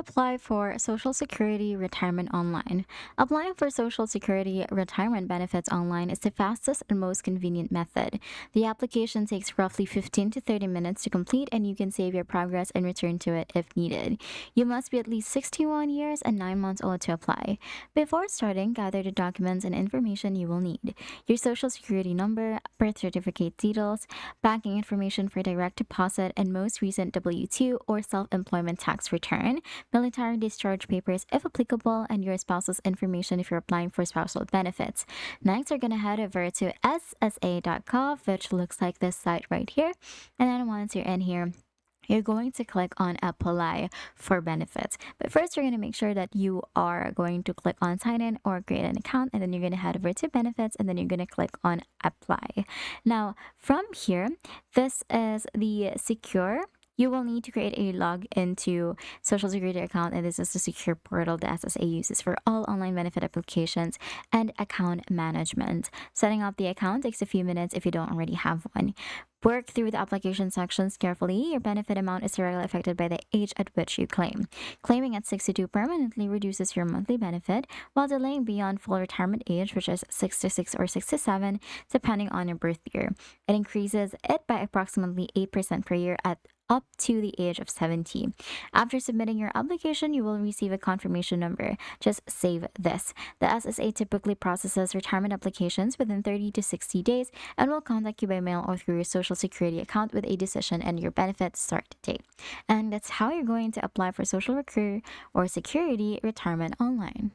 Apply for Social Security Retirement Online. Applying for Social Security retirement benefits online is the fastest and most convenient method. The application takes roughly 15 to 30 minutes to complete, and you can save your progress and return to it if needed. You must be at least 61 years and 9 months old to apply. Before starting, gather the documents and information you will need: your Social Security number, birth certificate details, banking information for direct deposit, and most recent W 2 or self employment tax return, military discharge papers if applicable, and your spouse's information if you're applying for spousal benefits. Next, you're going to head over to ssa.gov, which looks like this site right here. And then once you're in here, you're going to click on apply for benefits. But first, you're going to make sure that you are going to click on sign in or create an account, and then you're going to head over to benefits, and then you're going to click on apply. Now, from here, this is the secure. You will need to create a log into Social Security account, and this is the secure portal the SSA uses for all online benefit applications and account management. Setting up the account takes a few minutes if you don't already have one. Work through the application sections carefully. Your benefit amount is directly affected by the age at which you claim. Claiming at 62 permanently reduces your monthly benefit, while delaying beyond full retirement age, which is 66 or 67, depending on your birth year. It increases it by approximately 8% per year at up to the age of 70. After submitting your application, you will receive a confirmation number. Just save this. The SSA typically processes retirement applications within 30 to 60 days and will contact you by mail or through your Social Security account with a decision and your benefit start date. And that's how you're going to apply for Social Security Retirement Online.